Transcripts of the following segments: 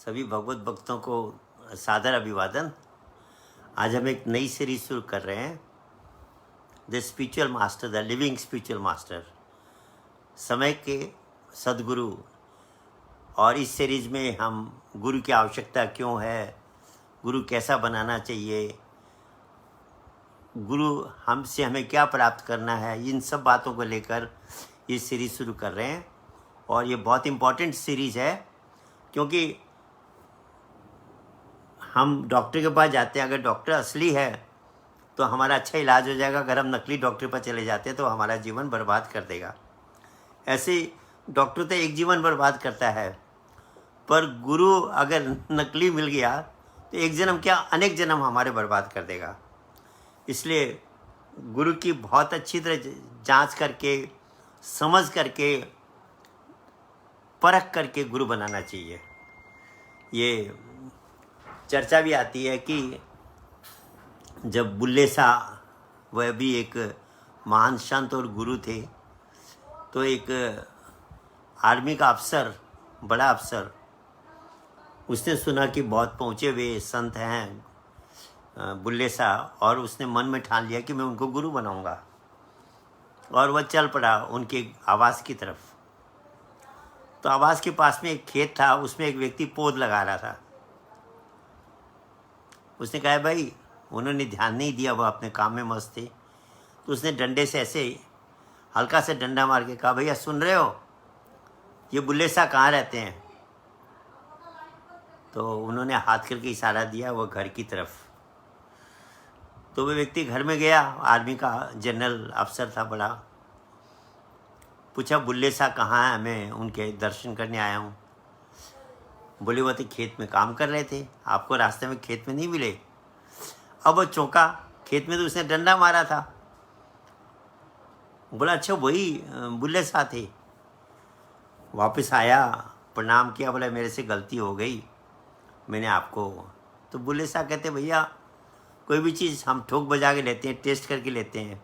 सभी भगवत भक्तों को सादर अभिवादन। आज हम एक नई सीरीज शुरू कर रहे हैं, the spiritual master, the living spiritual master, समय के सदगुरु। और इस सीरीज में हम गुरु की आवश्यकता क्यों है, गुरु कैसा बनाना चाहिए, गुरु हमसे हमें क्या प्राप्त करना है, इन सब बातों को लेकर ये सीरीज़ शुरू कर रहे हैं। और ये बहुत इम्पॉर्टेंट सीरीज़ है, क्योंकि हम डॉक्टर के पास जाते हैं, अगर डॉक्टर असली है तो हमारा अच्छा इलाज हो जाएगा। अगर हम नकली डॉक्टर पर चले जाते हैं तो हमारा जीवन बर्बाद कर देगा। ऐसे डॉक्टर तो एक जीवन बर्बाद करता है, पर गुरु अगर नकली मिल गया तो एक जन्म क्या अनेक जन्म हमारे बर्बाद कर देगा। इसलिए गुरु की बहुत अच्छी तरह जांच करके, समझ करके, परख करके गुरु बनाना चाहिए। ये चर्चा भी आती है कि जब बुल्ले शाह, वह भी एक महान संत और गुरु थे, तो एक आर्मी का अफसर, बड़ा अफसर, उसने सुना कि बहुत पहुँचे हुए संत हैं बुल्ले शाह, और उसने मन में ठान लिया कि मैं उनको गुरु बनाऊंगा। और वह चल पड़ा उनके आवास की तरफ। तो आवास के पास में एक खेत था, उसमें एक व्यक्ति पौध लगा रहा था। उसने कहा भाई, उन्होंने ध्यान नहीं दिया, वह अपने काम में मस्त थे। तो उसने डंडे से ऐसे हल्का से डंडा मार के कहा, भैया सुन रहे हो, ये बुल्ले शाह कहाँ रहते हैं? तो उन्होंने हाथ करके इशारा दिया वो घर की तरफ। तो वह व्यक्ति घर में गया, आर्मी का जनरल अफसर था बड़ा। पूछा बुल्ले शाह कहाँ है, मैं उनके दर्शन करने आया हूँ। बोले वो तो खेत में काम कर रहे थे, आपको रास्ते में खेत में नहीं मिले। अब वो चौंका, खेत में तो उसने डंडा मारा था। बोला अच्छा वही बुल्ले शाह थे। वापस आया, प्रणाम किया, बोला मेरे से गलती हो गई, मैंने आपको। तो बुल्ले शाह कहते भैया कोई भी चीज़ हम ठोक बजा के लेते हैं, टेस्ट करके लेते हैं।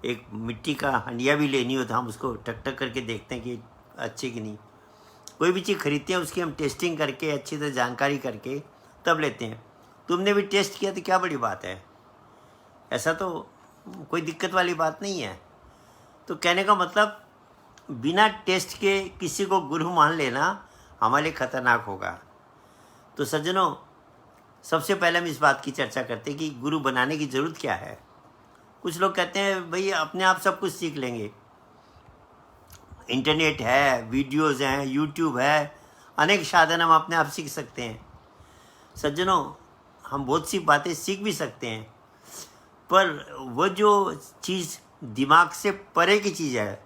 एक मिट्टी का हंडिया भी लेनी हो तो हम उसको टक टक करके देखते हैं कि अच्छे कि नहीं। कोई भी चीज़ खरीदते हैं उसकी हम टेस्टिंग करके, अच्छी तरह जानकारी करके तब लेते हैं। तुमने भी टेस्ट किया तो क्या बड़ी बात है, ऐसा तो कोई दिक्कत वाली बात नहीं है। तो कहने का मतलब बिना टेस्ट के किसी को गुरु मान लेना हमारे लिए खतरनाक होगा। तो सज्जनों, सबसे पहले हम इस बात की चर्चा करते हैं कि गुरु बनाने की ज़रूरत क्या है। कुछ लोग कहते हैं भाई अपने आप सब कुछ सीख लेंगे, इंटरनेट है, वीडियोज़ हैं, यूट्यूब है, अनेक साधन हम अपने आप सीख सकते हैं। सज्जनों, हम बहुत सी बातें सीख भी सकते हैं, पर वो जो चीज़ दिमाग से परे की चीज़ है,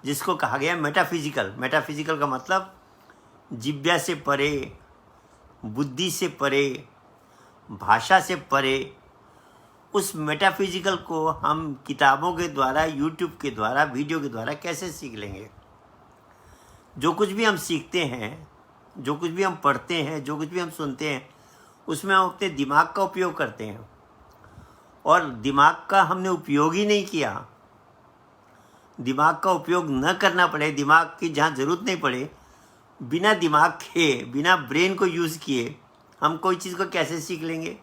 जिसको कहा गया मेटाफिजिकल। मेटाफिजिकल का मतलब जिज्ञा से परे, बुद्धि से परे, भाषा से परे। उस मेटाफिजिकल को हम किताबों के द्वारा, यूट्यूब के द्वारा, वीडियो के द्वारा कैसे सीख लेंगे? जो कुछ भी हम सीखते हैं, जो कुछ भी हम पढ़ते हैं, जो कुछ भी हम सुनते हैं, उसमें हम अपने दिमाग का उपयोग करते हैं। और दिमाग का हमने उपयोग ही नहीं किया। दिमाग का उपयोग न करना पड़े, दिमाग की जहाँ ज़रूरत नहीं पड़े, बिना दिमाग के, बिना ब्रेन को यूज़ किए हम कोई चीज़ को कैसे सीख लेंगे?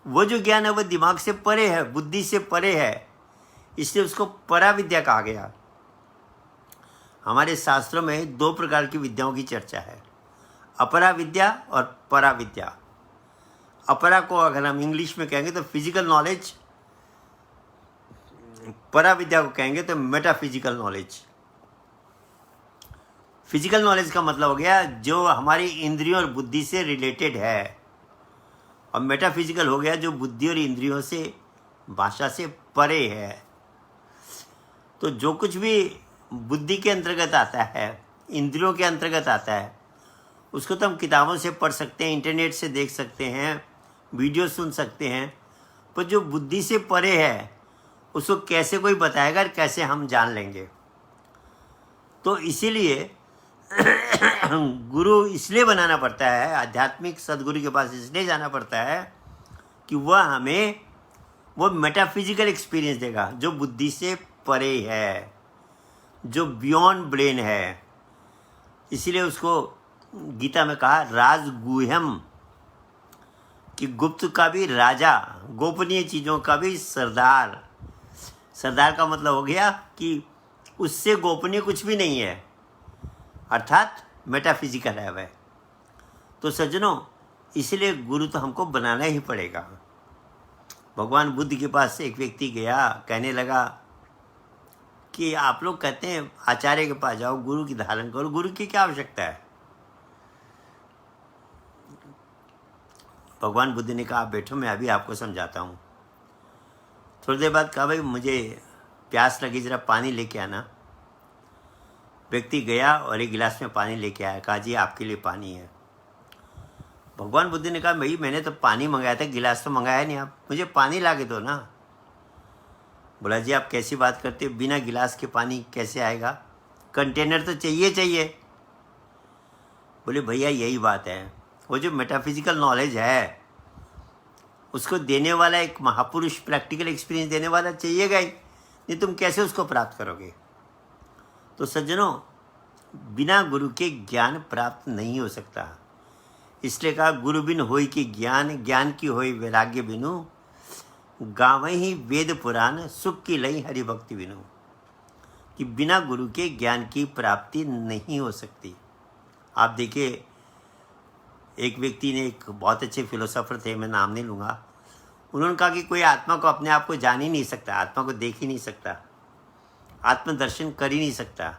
वो जो ज्ञान है वो दिमाग से परे है, बुद्धि से परे है, इसलिए उसको पराविद्या कहा गया। हमारे शास्त्रों में दो प्रकार की विद्याओं की चर्चा है, अपरा विद्या और पराविद्या। अपरा को अगर हम इंग्लिश में कहेंगे तो फिजिकल नॉलेज, पराविद्या को कहेंगे तो मेटाफिजिकल नॉलेज। फिजिकल नॉलेज का मतलब हो गया जो हमारी इंद्रियों और बुद्धि से रिलेटेड है, और मेटाफिजिकल हो गया जो बुद्धि और इंद्रियों से, भाषा से परे है। तो जो कुछ भी बुद्धि के अंतर्गत आता है, इंद्रियों के अंतर्गत आता है, उसको तो हम किताबों से पढ़ सकते हैं, इंटरनेट से देख सकते हैं, वीडियो सुन सकते हैं, पर जो बुद्धि से परे है उसको कैसे कोई बताएगा और कैसे हम जान लेंगे? तो इसीलिए गुरु इसलिए बनाना पड़ता है, आध्यात्मिक सदगुरु के पास इसलिए जाना पड़ता है कि वह हमें वो मेटाफिजिकल एक्सपीरियंस देगा जो बुद्धि से परे है, जो बियॉन्ड ब्रेन है। इसीलिए उसको गीता में कहा राजगुह्यम, कि गुप्त का भी राजा, गोपनीय चीज़ों का भी सरदार। सरदार का मतलब हो गया कि उससे गोपनीय कुछ भी नहीं है, अर्थात मेटाफिजिकल है वह। तो सज्जनों, इसलिए गुरु तो हमको बनाना ही पड़ेगा। भगवान बुद्ध के पास से एक व्यक्ति गया, कहने लगा कि आप लोग कहते हैं आचार्य के पास जाओ, गुरु की धारण करो, गुरु की क्या आवश्यकता है? भगवान बुद्ध ने कहा आप बैठो, मैं अभी आपको समझाता हूँ। थोड़ी देर बाद कहा भाई मुझे प्यास लगी, ज़रा पानी लेके आना। व्यक्ति गया और एक गिलास में पानी लेके आया, कहा जी आपके लिए पानी है। भगवान बुद्ध ने कहा भाई मैंने तो पानी मंगाया था, गिलास तो मंगाया नहीं, आप मुझे पानी ला के दो ना। बोला जी आप कैसी बात करते हो, बिना गिलास के पानी कैसे आएगा, कंटेनर तो चाहिए। बोले भैया यही बात है, वो जो मेटाफिजिकल नॉलेज है उसको देने वाला एक महापुरुष, प्रैक्टिकल एक्सपीरियंस देने वाला चाहिएगा ही, नहीं तुम कैसे उसको प्राप्त करोगे। तो सज्जनों, बिना गुरु के ज्ञान प्राप्त नहीं हो सकता। इसलिए कहा गुरु बिन होई कि ज्ञान, ज्ञान की होई वैराग्य बिनु, गावै ही वेद पुराण, सुख की लई हरि भक्ति बिनु। कि बिना गुरु के ज्ञान की प्राप्ति नहीं हो सकती। आप देखिए, एक व्यक्ति ने, एक बहुत अच्छे फिलोसोफर थे, मैं नाम नहीं लूँगा, उन्होंने कहा कि कोई आत्मा को अपने आप को जान ही नहीं सकता, आत्मा को देख ही नहीं सकता, आत्मदर्शन कर ही नहीं सकता।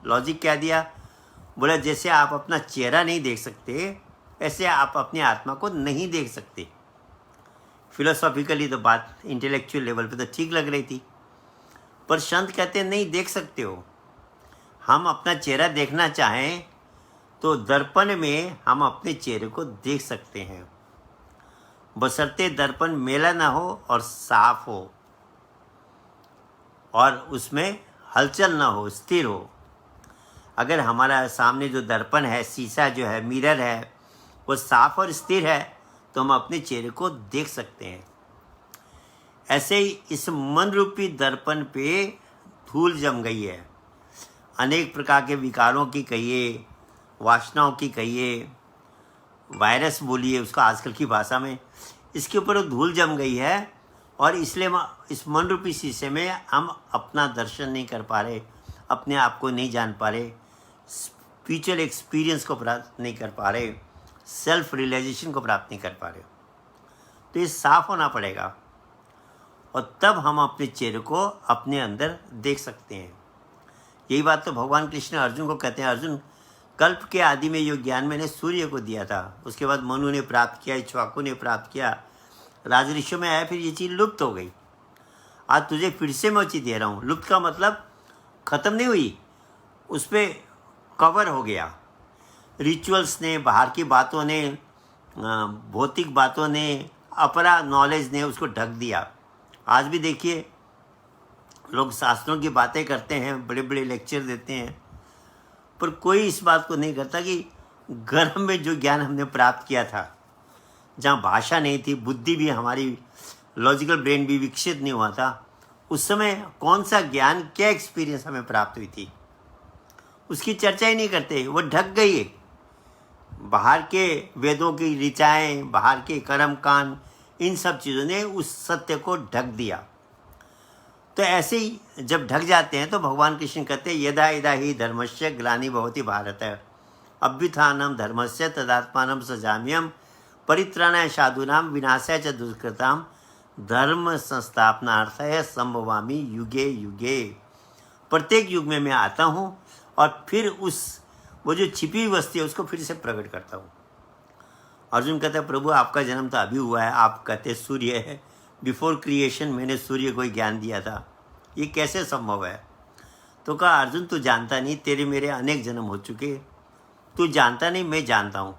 लॉजिक क्या दिया? बोला जैसे आप अपना चेहरा नहीं देख सकते, ऐसे आप अपनी आत्मा को नहीं देख सकते। फिलोसॉफिकली तो बात इंटेलेक्चुअल लेवल पे तो ठीक लग रही थी, पर संत कहते हैं नहीं देख सकते हो। हम अपना चेहरा देखना चाहें तो दर्पण में हम अपने चेहरे को देख सकते हैं, बशर्ते दर्पण मेला ना हो और साफ हो और उसमें हलचल ना हो, स्थिर हो। अगर हमारा सामने जो दर्पण है, शीशा जो है, मिरर है, वो साफ और स्थिर है तो हम अपने चेहरे को देख सकते हैं। ऐसे ही इस मन रूपी दर्पण पे धूल जम गई है, अनेक प्रकार के विकारों की कहिए, वासनाओं की कहिए, वायरस बोलिए उसका आजकल की भाषा में, इसके ऊपर धूल जम गई है। और इसलिए इस मन रूपी शीशे में हम अपना दर्शन नहीं कर पा रहे, अपने आप को नहीं जान पा रहे, स्पिरिचुअल एक्सपीरियंस को प्राप्त नहीं कर पा रहे, सेल्फ रियलाइजेशन को प्राप्त नहीं कर पा रहे। तो ये साफ होना पड़ेगा और तब हम अपने चेहरे को अपने अंदर देख सकते हैं। यही बात तो भगवान कृष्ण अर्जुन को कहते हैं, अर्जुन कल्प के आदि में जो ज्ञान मैंने सूर्य को दिया था, उसके बाद मनु ने प्राप्त किया, इक्ष्वाकु ने प्राप्त किया, राजऋषियों में आया, फिर ये चीज़ लुप्त हो गई। आज तुझे फिर से मैं चीज़ दे रहा हूँ। लुप्त का मतलब ख़त्म नहीं हुई, उस पर कवर हो गया। रिचुअल्स ने, बाहर की बातों ने, भौतिक बातों ने, अपरा नॉलेज ने उसको ढक दिया। आज भी देखिए लोग शास्त्रों की बातें करते हैं, बड़े बड़े लेक्चर देते हैं, पर कोई इस बात को नहीं करता कि गर्भ में जो ज्ञान हमने प्राप्त किया था, जहाँ भाषा नहीं थी, बुद्धि भी, हमारी लॉजिकल ब्रेन भी विकसित नहीं हुआ था, उस समय कौन सा ज्ञान, क्या एक्सपीरियंस हमें प्राप्त हुई थी, उसकी चर्चा ही नहीं करते। वो ढक गई है। बाहर के वेदों की ऋचाएँ, बाहर के कर्मकांड, इन सब चीज़ों ने उस सत्य को ढक दिया। तो ऐसे ही जब ढक जाते हैं तो भगवान कृष्ण कहते हैं यदा यदा ही धर्मस्य ग्लानि भवति भारत अभ्युत्थानं धर्मस्य तदात्मानं सजाम्यहम् परित्राणाय साधूनां विनाशाय च दुष्कृतां धर्म संस्थापनार्थाय संभवामि युगे युगे। प्रत्येक युग में मैं आता हूँ और फिर वो जो छिपी हुई वस्तु है उसको फिर से प्रकट करता हूँ। अर्जुन कहता है प्रभु आपका जन्म तो अभी हुआ है, आप कहते सूर्य है, बिफोर क्रिएशन मैंने सूर्य को ज्ञान दिया था, ये कैसे संभव है? तो कहा अर्जुन तू जानता नहीं, तेरे मेरे अनेक जन्म हो चुके, तू जानता नहीं, मैं जानता हूँ।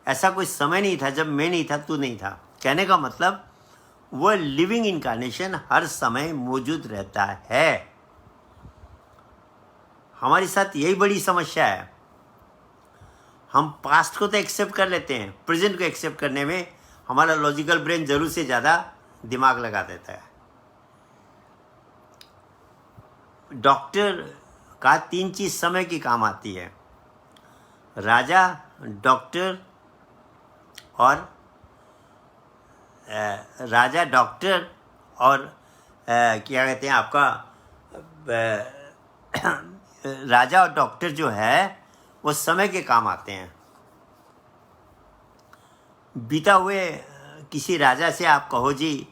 ऐसा कोई समय नहीं था जब मैं नहीं था, तू नहीं था। कहने का मतलब वो लिविंग इनकारनेशन हर समय मौजूद रहता है। हमारे साथ यही बड़ी समस्या है। हम पास्ट को तो एक्सेप्ट कर लेते हैं, प्रेजेंट को एक्सेप्ट करने में हमारा लॉजिकल ब्रेन जरूर से ज़्यादा दिमाग लगा देता है। डॉक्टर का 3 चीज़ समय की काम आती है। राजा, डॉक्टर और राजा, डॉक्टर और क्या कहते हैं आपका राजा और डॉक्टर जो है वो समय के काम आते हैं। बीता हुए किसी राजा से आप कहो जी,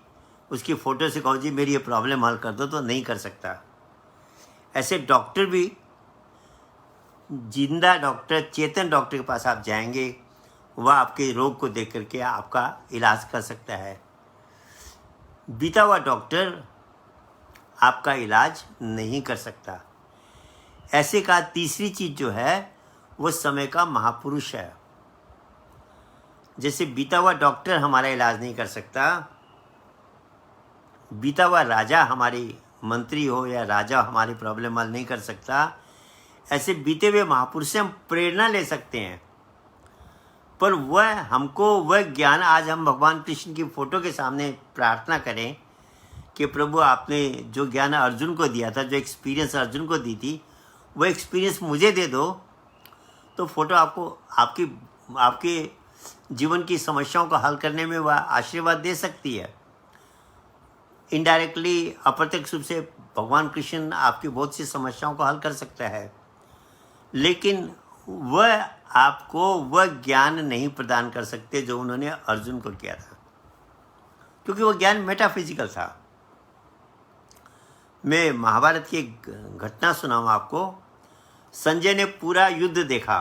उसकी फ़ोटो से कहो जी मेरी ये प्रॉब्लम हल कर दो, तो नहीं कर सकता। ऐसे डॉक्टर भी, जिंदा डॉक्टर, चेतन डॉक्टर के पास आप जाएंगे, वह आपके रोग को देख करके आपका इलाज कर सकता है। बीता हुआ डॉक्टर आपका इलाज नहीं कर सकता। ऐसे का तीसरी चीज़ जो है वो समय का महापुरुष है। जैसे बीता हुआ डॉक्टर हमारा इलाज नहीं कर सकता, बीता हुआ राजा हमारी मंत्री हो या राजा हमारी प्रॉब्लम हल नहीं कर सकता, ऐसे बीते हुए महापुरुष से हम प्रेरणा ले सकते हैं। पर वह हमको वह ज्ञान, आज हम भगवान कृष्ण की फ़ोटो के सामने प्रार्थना करें कि प्रभु आपने जो ज्ञान अर्जुन को दिया था, जो एक्सपीरियंस अर्जुन को दी थी, वो एक्सपीरियंस मुझे दे दो, तो फ़ोटो आपको आपके जीवन की समस्याओं को हल करने में वह आशीर्वाद दे सकती है। इनडायरेक्टली, अप्रत्यक्ष रूप से भगवान कृष्ण आपकी बहुत सी समस्याओं को हल कर सकता है, लेकिन वह आपको वह ज्ञान नहीं प्रदान कर सकते जो उन्होंने अर्जुन को किया था, क्योंकि वह ज्ञान मेटाफिजिकल था। मैं महाभारत की एक घटना सुनाऊँ आपको। संजय ने पूरा युद्ध देखा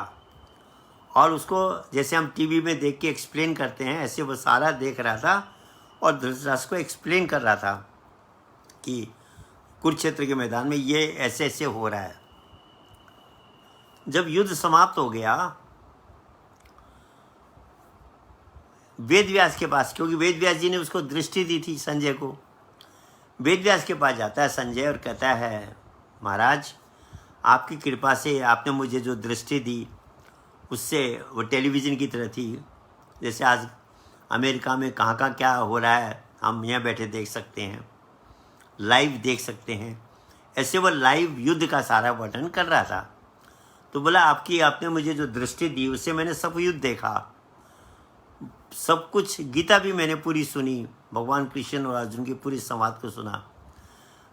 और उसको जैसे हम टीवी में देख के एक्सप्लेन करते हैं, ऐसे वो सारा देख रहा था और धृतराष्ट्र को एक्सप्लेन कर रहा था कि कुरुक्षेत्र के मैदान में ये ऐसे ऐसे हो रहा है। जब युद्ध समाप्त हो गया, वेद व्यास के पास, क्योंकि वेद व्यास जी ने उसको दृष्टि दी थी संजय को, वेद व्यास के पास जाता है संजय और कहता है, महाराज आपकी कृपा से आपने मुझे जो दृष्टि दी उससे वो टेलीविज़न की तरह थी। जैसे आज अमेरिका में कहाँ का क्या हो रहा है हम यहाँ बैठे देख सकते हैं, लाइव देख सकते हैं, ऐसे वो लाइव युद्ध का सारा वर्णन कर रहा था। तो बोला आपने मुझे जो दृष्टि दी उससे मैंने सब युद्ध देखा, सब कुछ, गीता भी मैंने पूरी सुनी, भगवान कृष्ण और अर्जुन की पूरी संवाद को सुना,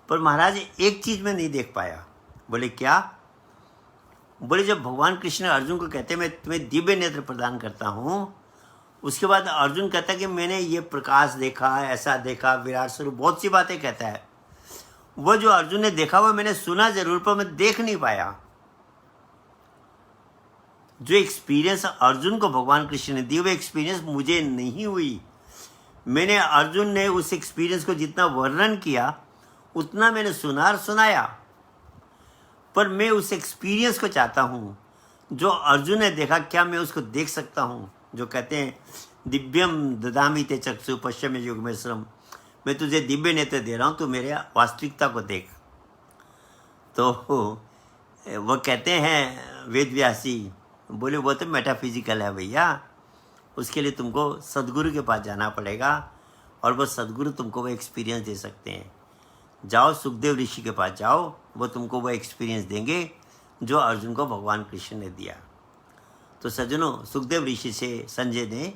पर महाराज एक चीज़ मैं नहीं देख पाया। बोले क्या? बोले जब भगवान कृष्ण अर्जुन को कहते मैं तुम्हें दिव्य नेत्र प्रदान करता हूँ, उसके बाद अर्जुन कहता कि मैंने ये प्रकाश देखा, ऐसा देखा, विराट स्वरूप, बहुत सी बातें कहता है। वो जो अर्जुन ने देखा वो मैंने सुना जरूर, पर मैं देख नहीं पाया। जो एक्सपीरियंस अर्जुन को भगवान कृष्ण ने दी वो एक्सपीरियंस मुझे नहीं हुई। मैंने अर्जुन ने उस एक्सपीरियंस को जितना वर्णन किया उतना मैंने सुना और सुनाया, पर मैं उस एक्सपीरियंस को चाहता हूँ जो अर्जुन ने देखा। क्या मैं उसको देख सकता हूँ? जो कहते हैं दिव्यम ददामि ते चक्षु पश्चिम युग में श्रम, मैं तुझे दिव्य नेत्र दे रहा हूँ, तो मेरे वास्तविकता को देख। तो वो कहते हैं वेद व्यासी, बोले वो तो मेटाफिजिकल है भैया, उसके लिए तुमको सदगुरु के पास जाना पड़ेगा और वो सदगुरु तुमको वो एक्सपीरियंस दे सकते हैं। जाओ सुखदेव ऋषि के पास जाओ, वो तुमको वो एक्सपीरियंस देंगे जो अर्जुन को भगवान कृष्ण ने दिया। तो सज्जनों, सुखदेव ऋषि से संजय ने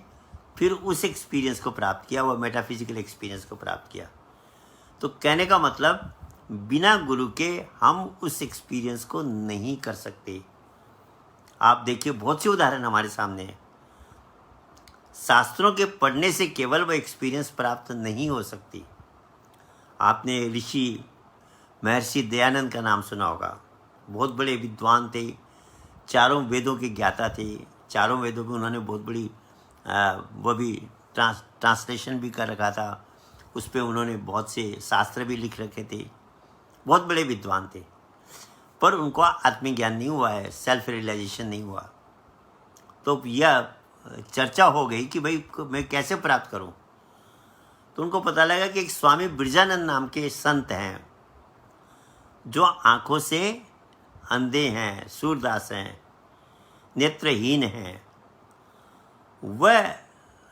फिर उस एक्सपीरियंस को प्राप्त किया, वो मेटाफिजिकल एक्सपीरियंस को प्राप्त किया। तो कहने का मतलब बिना गुरु के हम उस एक्सपीरियंस को नहीं कर सकते। आप देखिए बहुत से उदाहरण हमारे सामने हैं। शास्त्रों के पढ़ने से केवल वह एक्सपीरियंस प्राप्त नहीं हो सकती। आपने ऋषि महर्षि दयानंद का नाम सुना होगा, बहुत बड़े विद्वान थे, चारों वेदों के ज्ञाता थे, चारों वेदों में उन्होंने बहुत बड़ी वो भी ट्रांसलेशन भी कर रखा था, उस पर उन्होंने बहुत से शास्त्र भी लिख रखे थे, बहुत बड़े विद्वान थे, पर उनको आत्मज्ञान नहीं हुआ है, सेल्फ रियलाइजेशन नहीं हुआ। तो यह चर्चा हो गई कि भाई मैं कैसे प्राप्त करूं। तो उनको पता लगा कि एक स्वामी ब्रजानंद नाम के संत हैं जो आंखों से अंधे हैं, सूरदास हैं, नेत्रहीन हैं। वह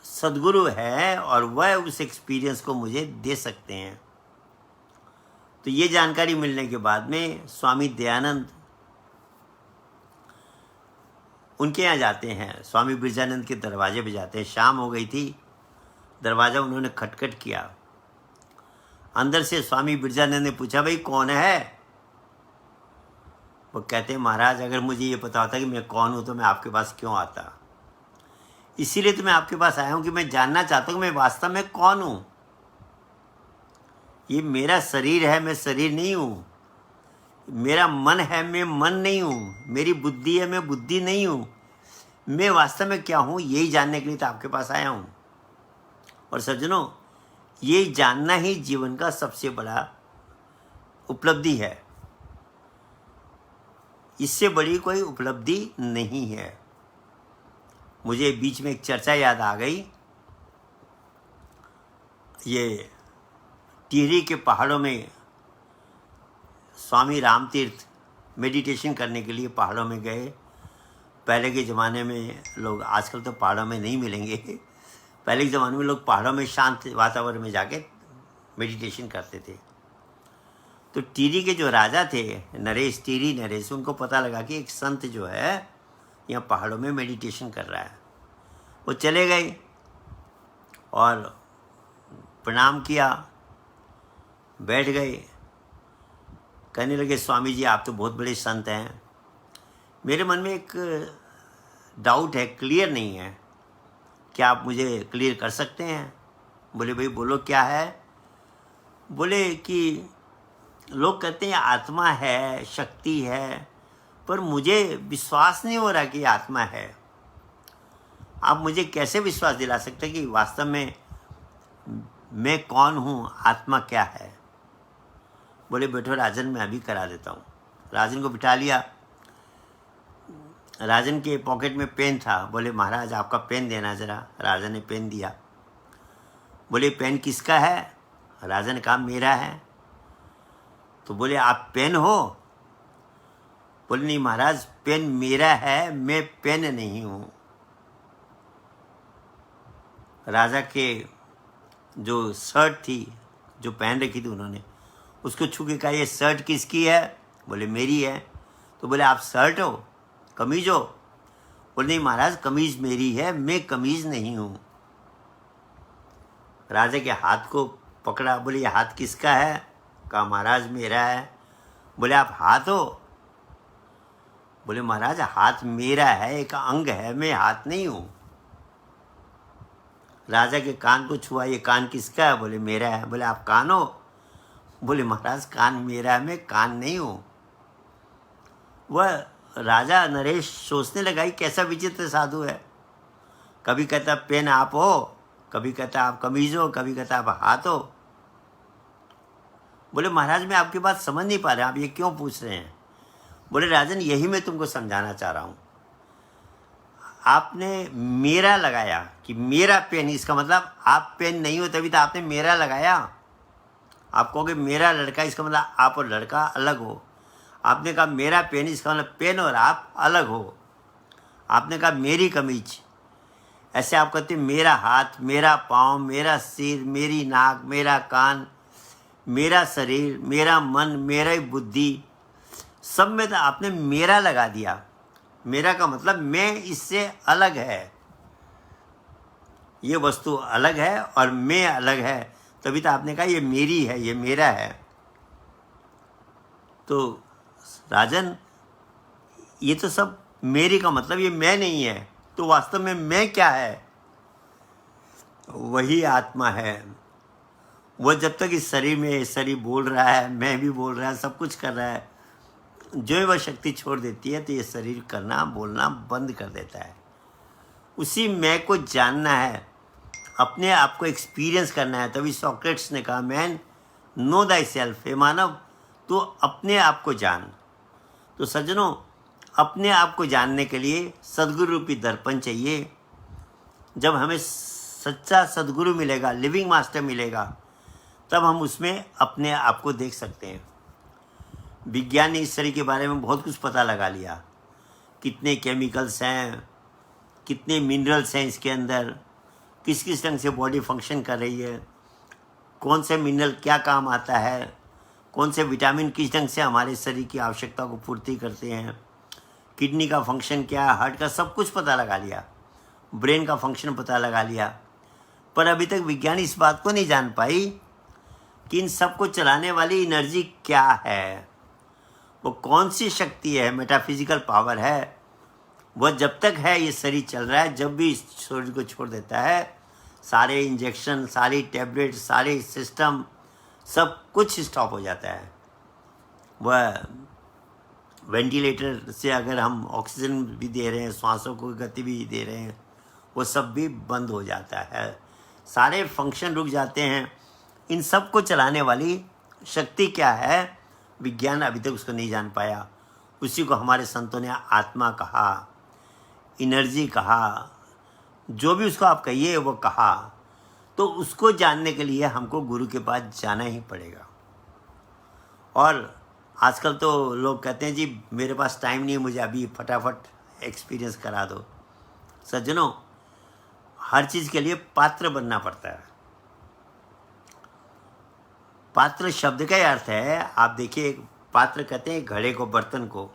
सद्गुरु है और वह उस एक्सपीरियंस को मुझे दे सकते हैं। तो ये जानकारी मिलने के बाद में स्वामी दयानंद उनके यहाँ जाते हैं, स्वामी बिरजानंद के दरवाजे पे जाते हैं। शाम हो गई थी, दरवाज़ा उन्होंने खटखट किया। अंदर से स्वामी बिरजानंद ने पूछा, भाई कौन है? वो कहते हैं, महाराज अगर मुझे ये पता होता कि मैं कौन हूँ तो मैं आपके पास क्यों आता। इसीलिए तो मैं आपके पास आया हूँ कि मैं जानना चाहता हूँ कि मैं वास्तव में कौन हूँ। ये मेरा शरीर है, मैं शरीर नहीं हूँ। मेरा मन है, मैं मन नहीं हूँ। मेरी बुद्धि है, मैं बुद्धि नहीं हूँ। मैं वास्तव में क्या हूँ, यही जानने के लिए तो आपके पास आया हूँ। और सज्जनों, ये जानना ही जीवन का सबसे बड़ा उपलब्धि है। इससे बड़ी कोई उपलब्धि नहीं है। मुझे बीच में एक चर्चा याद आ गई। ये टिहरी के पहाड़ों में स्वामी रामतीर्थ मेडिटेशन करने के लिए पहाड़ों में गए। पहले के ज़माने में लोग, आजकल तो पहाड़ों में नहीं मिलेंगे, पहले के ज़माने में लोग पहाड़ों में शांत वातावरण में जाके मेडिटेशन करते थे। तो टिहरी के जो राजा थे, नरेश, टिहरी नरेश, उनको पता लगा कि एक संत जो है यहाँ पहाड़ों में मेडिटेशन कर रहा है। वो चले गए और प्रणाम किया, बैठ गए। कहने लगे, स्वामी जी आप तो बहुत बड़े संत हैं, मेरे मन में एक डाउट है, क्लियर नहीं है, क्या आप मुझे क्लियर कर सकते हैं? बोले, भाई बोलो क्या है? बोले कि लोग कहते हैं आत्मा है, शक्ति है, पर मुझे विश्वास नहीं हो रहा कि आत्मा है। आप मुझे कैसे विश्वास दिला सकते हैं कि वास्तव में मैं कौन हूँ, आत्मा क्या है? बोले, बैठो राजन, मैं अभी करा देता हूँ। राजन को बिठा लिया। राजन के पॉकेट में पेन था। बोले, महाराज आपका पेन देना ज़रा। राजन ने पेन दिया। बोले, पेन किसका है? राजन ने कहा, मेरा है। तो बोले, आप पेन हो? बोले, नहीं महाराज, पेन मेरा है, मैं पेन नहीं हूँ। राजा के जो शर्ट थी, जो पहन रखी थी उन्होंने, उसको छू के कहा, ये शर्ट किसकी है? बोले, मेरी है। तो बोले, आप शर्ट हो, कमीज हो? बोले, नहीं महाराज, कमीज मेरी है, मैं कमीज नहीं हूँ। राजा के हाथ को पकड़ा। बोले, ये हाथ किसका है? कहा, महाराज मेरा है। बोले, आप हाथ हो? बोले, महाराज हाथ मेरा है, एक अंग है, मैं हाथ नहीं हूँ। राजा के कान को छुआ, ये कान किसका है? बोले, मेरा है। बोले, आप कान हो? बोले, महाराज कान मेरा है, मैं कान नहीं हूँ। वह राजा नरेश सोचने लगा कि कैसा विचित्र साधु है। कभी कहता पेन आप हो, कभी कहता आप कमीज हो, कभी कहता आप हाथ हो। बोले, महाराज मैं आपकी बात समझ नहीं पा रहा, आप ये क्यों पूछ रहे हैं? बोले, राजन यही मैं तुमको समझाना चाह रहा हूँ। आपने मेरा लगाया कि मेरा पेन, इसका मतलब आप पेन नहीं हो, तभी तो आपने मेरा लगाया। आप कहोगे मेरा लड़का, इसका मतलब आप और लड़का अलग हो। आपने कहा मेरा पेन, इसका मतलब पेन और आप अलग हो। आपने कहा मेरी कमीज, ऐसे आप कहते मेरा हाथ, मेरा पाँव, मेरा सिर, मेरी नाक, मेरा कान, मेरा शरीर, मेरा मन, मेरा बुद्धि, सब में तो आपने मेरा लगा दिया। मेरा का मतलब मैं इससे अलग है, ये वस्तु अलग है और मैं अलग है, तभी तो आपने कहा ये मेरी है, ये मेरा है। तो राजन ये तो सब मेरी का मतलब ये मैं नहीं है, तो वास्तव में मैं क्या है? वही आत्मा है। वो जब तक इस शरीर में, शरीर बोल रहा है, मैं भी बोल रहा है, सब कुछ कर रहा है, जो वह शक्ति छोड़ देती है तो ये शरीर करना बोलना बंद कर देता है। उसी मैं को जानना है, अपने आप को एक्सपीरियंस करना है। तभी सॉक्रेट्स ने कहा, मैन नो दाई सेल्फ, हे मानव तो अपने आप को जान। तो सज्जनों, अपने आप को जानने के लिए सद्गुरु रूपी दर्पण चाहिए। जब हमें सच्चा सद्गुरु मिलेगा, लिविंग मास्टर मिलेगा, तब हम उसमें अपने आप को देख सकते हैं। विज्ञान ने इस शरीर के बारे में बहुत कुछ पता लगा लिया, कितने केमिकल्स हैं, कितने मिनरल्स हैं इसके अंदर, किस किस ढंग से बॉडी फंक्शन कर रही है, कौन से मिनरल क्या काम आता है, कौन से विटामिन किस ढंग से हमारे शरीर की आवश्यकता को पूर्ति करते हैं, किडनी का फंक्शन क्या है, हार्ट का, सब कुछ पता लगा लिया, ब्रेन का फंक्शन पता लगा लिया, पर अभी तक विज्ञान इस बात को नहीं जान पाई कि इन सबको चलाने वाली एनर्जी क्या है, वो कौन सी शक्ति है, मेटाफिजिकल पावर है। वह जब तक है ये शरीर चल रहा है, जब भी इस शरीर को छोड़ देता है सारे इंजेक्शन, सारी टैबलेट, सारे सिस्टम, सब कुछ स्टॉप हो जाता है। वह वेंटिलेटर से अगर हम ऑक्सीजन भी दे रहे हैं, सांसों को गति भी दे रहे हैं, वो सब भी बंद हो जाता है, सारे फंक्शन रुक जाते हैं। इन सब को चलाने वाली शक्ति क्या है, विज्ञान अभी तक उसको नहीं जान पाया। उसी को हमारे संतों ने आत्मा कहा, एनर्जी कहा, जो भी उसको आप कहिए वो कहा। तो उसको जानने के लिए हमको गुरु के पास जाना ही पड़ेगा। और आजकल तो लोग कहते हैं जी मेरे पास टाइम नहीं है, मुझे अभी फटाफट एक्सपीरियंस करा दो। सज्जनों, हर चीज़ के लिए पात्र बनना पड़ता है। पात्र शब्द का ही अर्थ है, आप देखिए पात्र कहते हैं घड़े को, बर्तन को।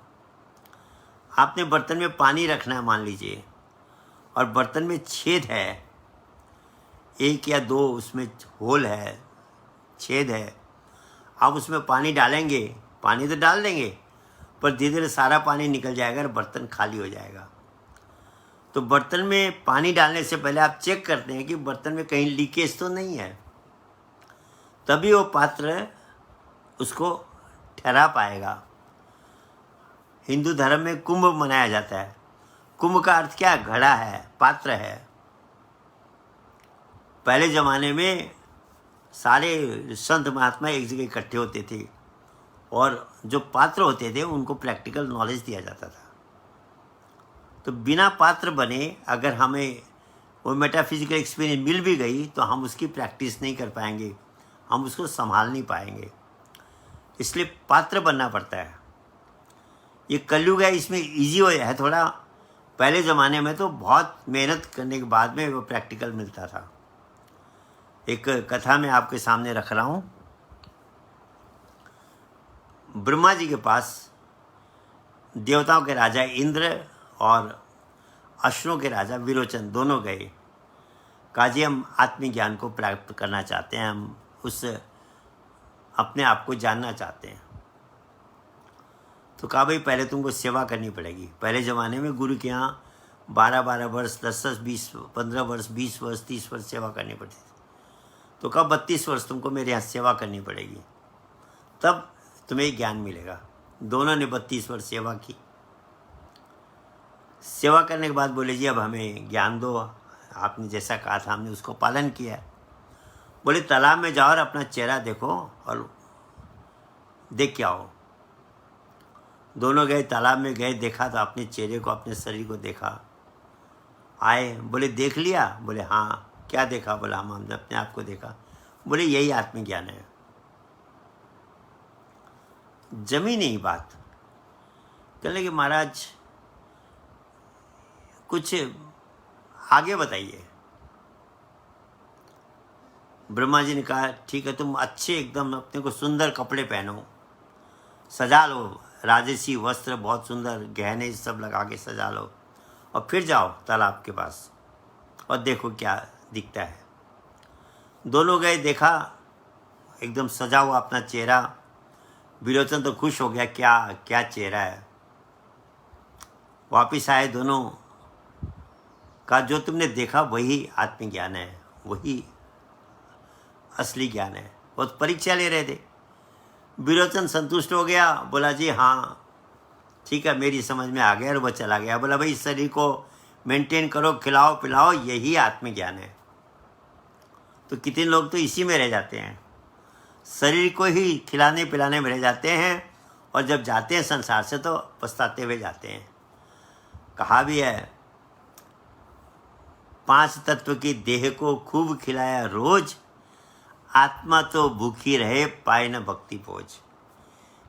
आपने बर्तन में पानी रखना है मान लीजिए, और बर्तन में छेद है, 1 या 2 उसमें होल है, छेद है। आप उसमें पानी डालेंगे, पानी तो डाल देंगे, पर धीरे धीरे सारा पानी निकल जाएगा और बर्तन खाली हो जाएगा। तो बर्तन में पानी डालने से पहले आप चेक करते हैं कि बर्तन में कहीं लीकेज तो नहीं है, तभी वो पात्र उसको ठहरा पाएगा। हिंदू धर्म में कुंभ मनाया जाता है। कुंभ का अर्थ क्या? घड़ा है, पात्र है। पहले ज़माने में सारे संत महात्मा एक जगह इकट्ठे होते थे, और जो पात्र होते थे उनको प्रैक्टिकल नॉलेज दिया जाता था। तो बिना पात्र बने अगर हमें वो मेटाफिजिकल एक्सपीरियंस मिल भी गई तो हम उसकी प्रैक्टिस नहीं कर पाएंगे, हम उसको संभाल नहीं पाएंगे। इसलिए पात्र बनना पड़ता है। ये कलयुग है, इसमें इजी हो है थोड़ा। पहले ज़माने में तो बहुत मेहनत करने के बाद में वो प्रैक्टिकल मिलता था। एक कथा मैं आपके सामने रख रहा हूँ। ब्रह्मा जी के पास देवताओं के राजा इंद्र और असुरों के राजा विरोचन दोनों गए। कहा जी हम आत्मज्ञान को प्राप्त करना चाहते हैं, हम उस अपने आप को जानना चाहते हैं। तो कहा भाई पहले तुमको सेवा करनी पड़ेगी। पहले ज़माने में गुरु के यहाँ 12-12 वर्ष, 10-10, 20, 15 वर्ष, 20 वर्ष, 30 वर्ष सेवा करनी पड़ती थी। तो कहा 32 वर्ष तुमको मेरे यहाँ सेवा करनी पड़ेगी, तब तुम्हें ज्ञान मिलेगा। दोनों ने 32 वर्ष सेवा की। सेवा करने के बाद बोले जी अब हमें ज्ञान दो, आपने जैसा कहा था हमने उसको पालन किया है। बोले तालाब में जाओ और अपना चेहरा देखो और देख के आओ। दोनों गए, तालाब में गए, देखा तो अपने चेहरे को, अपने शरीर को देखा। आए, बोले देख लिया? बोले हाँ। क्या देखा? बोला हमने अपने आप को देखा। बोले यही आत्मज्ञान है। जमी नहीं बात। कहने लगे महाराज कुछ आगे बताइए। ब्रह्मा जी ने कहा ठीक है, तुम अच्छे एकदम अपने को सुंदर कपड़े पहनो, सजा लो, राजसी वस्त्र बहुत सुंदर गहने सब लगा के सजा लो, और फिर जाओ तालाब के पास और देखो क्या दिखता है। दोनों गए, देखा एकदम सजा हुआ अपना चेहरा। विरोचन तो खुश हो गया, क्या क्या चेहरा है। वापिस आए दोनों, कहा जो तुमने देखा वही आत्मज्ञान है, वही असली ज्ञान है। वो तो परीक्षा ले रहे थे। विरोचन संतुष्ट हो गया, बोला जी हाँ ठीक है मेरी समझ में आ गया, और वह चला गया। बोला भाई इस शरीर को मेंटेन करो, खिलाओ पिलाओ, यही आत्मज्ञान है। तो कितने लोग तो इसी में रह जाते हैं, शरीर को ही खिलाने पिलाने में रह जाते हैं, और जब जाते हैं संसार से तो पछताते हुए जाते हैं। कहा भी है 5 तत्व की देह को खूब खिलाया रोज, आत्मा तो भूखी रहे पाए न भक्ति पोज।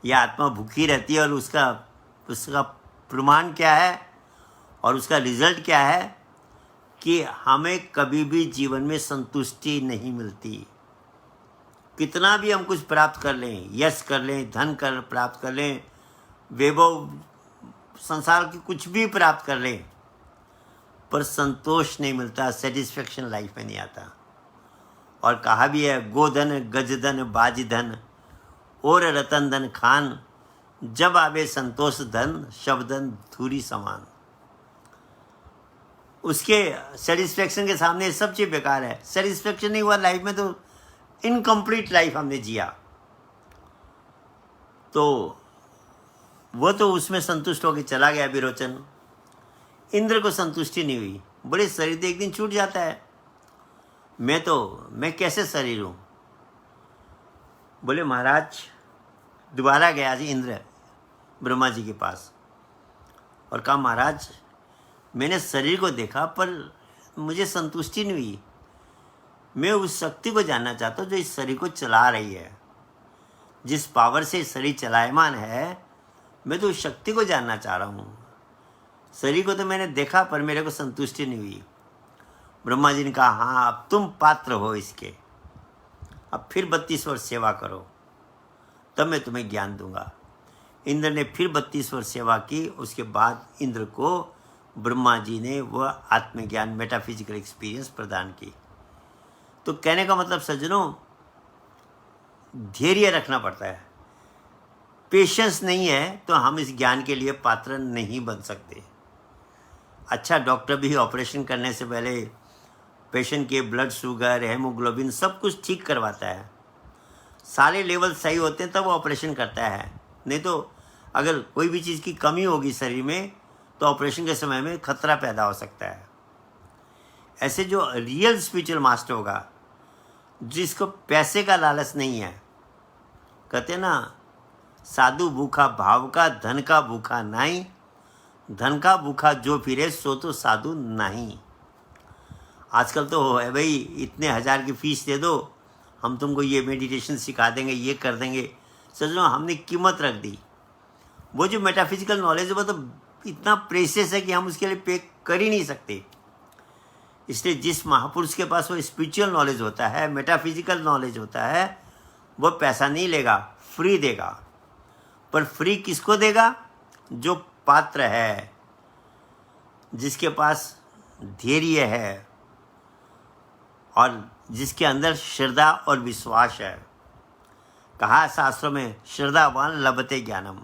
यह आत्मा भूखी रहती है, और उसका प्रमाण क्या है और उसका रिजल्ट क्या है कि हमें कभी भी जीवन में संतुष्टि नहीं मिलती। कितना भी हम कुछ प्राप्त कर लें, यश कर लें, धन कर प्राप्त कर लें, वैभव संसार की कुछ भी प्राप्त कर ले, पर संतोष नहीं मिलता, सेटिस्फेक्शन लाइफ में नहीं आता। और कहा भी है, गोधन गजधन बाजधन और रतन धन खान, जब आवे संतोष धन शब्दन धूरी समान। उसके सेटिस्फेक्शन के सामने सब चीज़ बेकार है। सेटिस्फेक्शन नहीं हुआ लाइफ में तो इनकम्प्लीट लाइफ हमने जिया। तो वो तो उसमें संतुष्ट होकर चला गया विरोचन। इंद्र को संतुष्टि नहीं हुई, बड़े शरीर तो एक दिन छूट जाता है, मैं कैसे शरीर हूँ। बोले महाराज, दोबारा गया जी इंद्र ब्रह्मा जी के पास और कहा, महाराज मैंने शरीर को देखा पर मुझे संतुष्टि नहीं हुई। मैं उस शक्ति को जानना चाहता हूँ जो इस शरीर को चला रही है, जिस पावर से शरीर चलायमान है, मैं तो उस शक्ति को जानना चाह रहा हूँ। शरीर को तो मैंने देखा पर मेरे को संतुष्टि नहीं हुई। ब्रह्मा जी ने कहा, हाँ अब तुम पात्र हो इसके, अब फिर 32 वर्ष सेवा करो, तब मैं तुम्हें ज्ञान दूंगा। इंद्र ने फिर 32 वर्ष सेवा की। उसके बाद इंद्र को ब्रह्मा जी ने वह आत्मज्ञान, मेटाफिजिकल एक्सपीरियंस प्रदान की। तो कहने का मतलब सज्जनों, धैर्य रखना पड़ता है। पेशेंस नहीं है तो हम इस ज्ञान के लिए पात्र नहीं बन सकते। अच्छा, डॉक्टर भी ऑपरेशन करने से पहले पेशेंट के ब्लड शुगर, हेमोग्लोबिन सब कुछ ठीक करवाता है। सारे लेवल सही होते हैं तब ऑपरेशन करता है। नहीं तो अगर कोई भी चीज़ की कमी होगी शरीर में तो ऑपरेशन के समय में खतरा पैदा हो सकता है। ऐसे जो रियल स्पिरिचुअल मास्टर होगा, जिसको पैसे का लालच नहीं है, कहते ना, साधु भूखा भाव का, धन का भूखा नहीं, धन का भूखा जो फिरे सो तो साधु नहीं। आजकल तो है भाई, इतने 1000 की फीस दे दो, हम तुमको ये मेडिटेशन सिखा देंगे, ये कर देंगे। सजनों, हमने कीमत रख दी। वो जो मेटाफिजिकल नॉलेज है वो तो इतना प्रेशियस है कि हम उसके लिए पे कर ही नहीं सकते। इसलिए जिस महापुरुष के पास वो स्पिरिचुअल नॉलेज होता है, मेटाफिजिकल नॉलेज होता है, वो पैसा नहीं लेगा, फ्री देगा। पर फ्री किसको देगा? जो पात्र है, जिसके पास धैर्य है और जिसके अंदर श्रद्धा और विश्वास है। कहा शास्त्रों में, श्रद्धावान लभते ज्ञानम।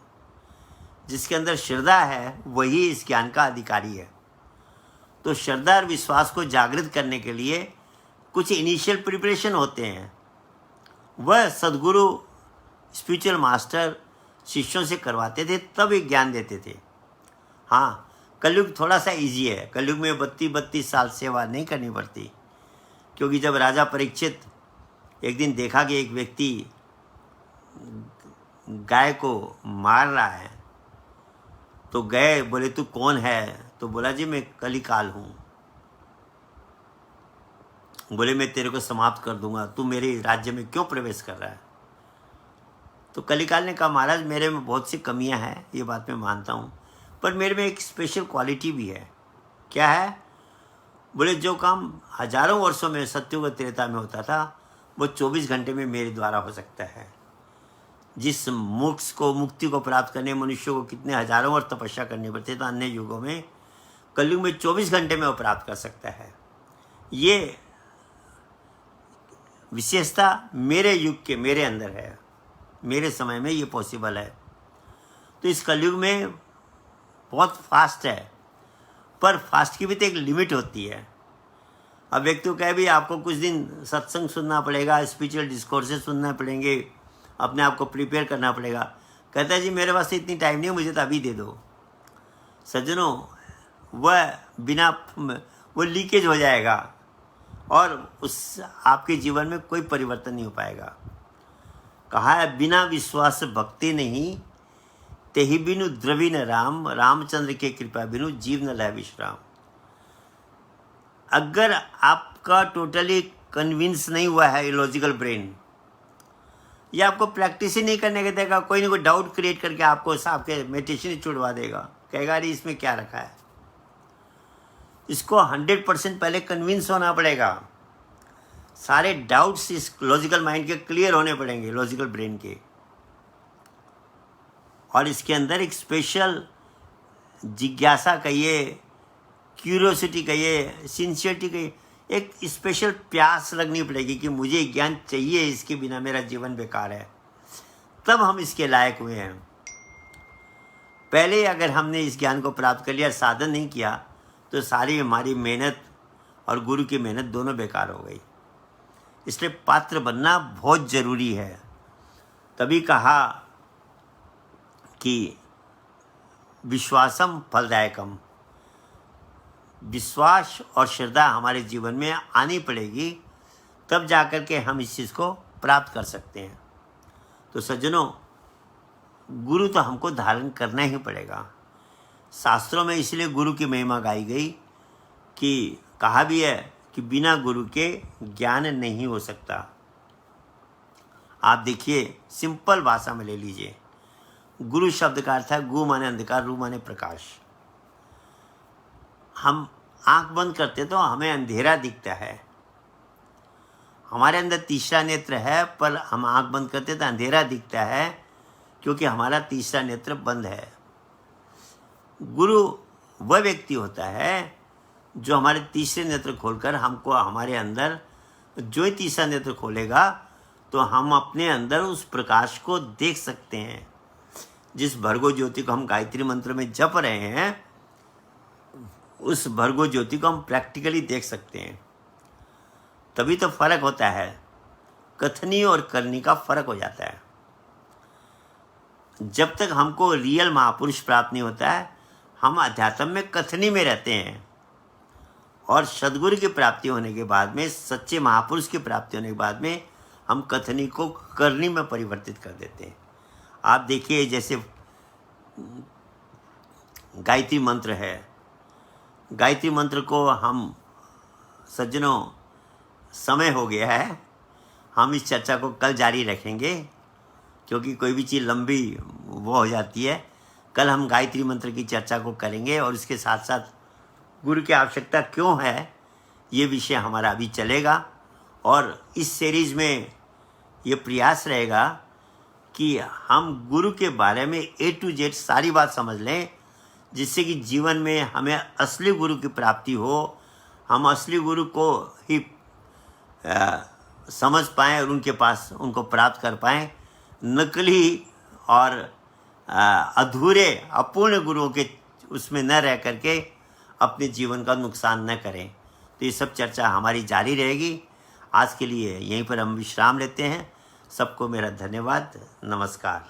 जिसके अंदर श्रद्धा है वही इस ज्ञान का अधिकारी है। तो श्रद्धा और विश्वास को जागृत करने के लिए कुछ इनिशियल प्रिपरेशन होते हैं। वह सद्गुरु, स्पिरिचुअल मास्टर शिष्यों से करवाते थे, तब एक ज्ञान देते थे। हाँ, कलयुग थोड़ा सा इजी है। कलयुग में 32 साल सेवा नहीं करनी पड़ती। क्योंकि जब राजा परीक्षित एक दिन देखा कि एक व्यक्ति गाय को मार रहा है, तो गए, बोले तू कौन है? तो बोला जी मैं कलिकाल हूँ। बोले मैं तेरे को समाप्त कर दूंगा, तू मेरे राज्य में क्यों प्रवेश कर रहा है? तो कलिकाल ने कहा, महाराज मेरे में बहुत सी कमियां हैं, ये बात मैं मानता हूँ, पर मेरे में एक स्पेशल क्वालिटी भी है। क्या है? बोले जो काम हजारों वर्षों में सत्युग और त्रेता में होता था, वो 24 घंटे में मेरे द्वारा हो सकता है। जिस मोक्ष को, मुक्ति को प्राप्त करने मनुष्यों को कितने हजारों वर्ष तपस्या करनी पड़ती है, तो अन्य युगों में, कलयुग में 24 घंटे में वो प्राप्त कर सकता है। ये विशेषता मेरे युग के, मेरे अंदर है, मेरे समय में ये पॉसिबल है। तो इस कलयुग में बहुत फास्ट है, पर फास्ट की भी तो एक लिमिट होती है। अब व्यक्ति को कहे भी आपको कुछ दिन सत्संग सुनना पड़ेगा, स्पिरिचुअल डिस्कोर्सेस सुनना पड़ेंगे, अपने आप को प्रिपेयर करना पड़ेगा। कहता है जी मेरे पास इतनी टाइम नहीं है, मुझे तो अभी दे दो। सज्जनों, वह बिना, वो लीकेज हो जाएगा और उस आपके जीवन में कोई परिवर्तन नहीं हो पाएगा। कहा है, बिना विश्वास भक्ति नहीं, तेहि बिनु द्रविन राम, रामचंद्र के कृपा बिनु जीव न लह विश्राम। अगर आपका टोटली कन्विंस नहीं हुआ है लॉजिकल ब्रेन, या आपको प्रैक्टिस ही नहीं करने के देगा, कोई ना कोई डाउट क्रिएट करके आपको आपके मेडिटेशन छुड़वा देगा, कहेगा अरे इसमें क्या रखा है। इसको 100% पहले कन्विंस होना पड़ेगा। सारे डाउट्स इस लॉजिकल माइंड के क्लियर होने पड़ेंगे, लॉजिकल ब्रेन के। और इसके अंदर एक स्पेशल जिज्ञासा कहिए, क्यूरियोसिटी कहिए, सिंसियरिटी कहिए, एक स्पेशल प्यास लगनी पड़ेगी कि मुझे ज्ञान चाहिए, इसके बिना मेरा जीवन बेकार है, तब हम इसके लायक हुए हैं। पहले अगर हमने इस ज्ञान को प्राप्त कर लिया, साधन नहीं किया, तो सारी हमारी मेहनत और गुरु की मेहनत दोनों बेकार हो गई। इसलिए पात्र बनना बहुत ज़रूरी है। तभी कहा कि विश्वासम फलदायकम, विश्वास और श्रद्धा हमारे जीवन में आनी पड़ेगी, तब जाकर के हम इस चीज़ को प्राप्त कर सकते हैं। तो सज्जनों, गुरु तो हमको धारण करना ही पड़ेगा। शास्त्रों में इसलिए गुरु की महिमा गाई गई कि कहा भी है कि बिना गुरु के ज्ञान नहीं हो सकता। आप देखिए, सिंपल भाषा में ले लीजिए, गुरु शब्द का अर्थ है गु माने अंधकार, रू माने प्रकाश। हम आंख बंद करते तो हमें अंधेरा दिखता है, हमारे अंदर तीसरा नेत्र है, पर हम आंख बंद करते तो अंधेरा दिखता है, क्योंकि हमारा तीसरा नेत्र बंद है। गुरु वह व्यक्ति होता है जो हमारे तीसरे नेत्र खोलकर हमको, हमारे अंदर जो ही तीसरा नेत्र खोलेगा तो हम अपने अंदर उस प्रकाश को देख सकते हैं। जिस भर्गो ज्योति को हम गायत्री मंत्र में जप रहे हैं, उस भर्गो ज्योति को हम प्रैक्टिकली देख सकते हैं। तभी तो फर्क होता है, कथनी और करनी का फर्क हो जाता है। जब तक हमको रियल महापुरुष प्राप्त नहीं होता है, हम अध्यात्म में कथनी में रहते हैं, और सदगुरु की प्राप्ति होने के बाद में, सच्चे महापुरुष की प्राप्ति होने के बाद में, हम कथनी को करनी में परिवर्तित कर देते हैं। आप देखिए, जैसे गायत्री मंत्र है, गायत्री मंत्र को हम, सज्जनों, समय हो गया है, हम इस चर्चा को कल जारी रखेंगे, क्योंकि कोई भी चीज़ लंबी वो हो जाती है। कल हम गायत्री मंत्र की चर्चा को करेंगे, और इसके साथ साथ गुरु की आवश्यकता क्यों है, ये विषय हमारा अभी चलेगा। और इस सीरीज में ये प्रयास रहेगा कि हम गुरु के बारे में A to Z सारी बात समझ लें, जिससे कि जीवन में हमें असली गुरु की प्राप्ति हो, हम असली गुरु को ही समझ पाएँ और उनके पास उनको प्राप्त कर पाएँ। नकली और अधूरे, अपूर्ण गुरुओं के उसमें न रह करके अपने जीवन का नुकसान न करें। तो ये सब चर्चा हमारी जारी रहेगी। आज के लिए यहीं पर हम विश्राम लेते हैं। सबको मेरा धन्यवाद, नमस्कार।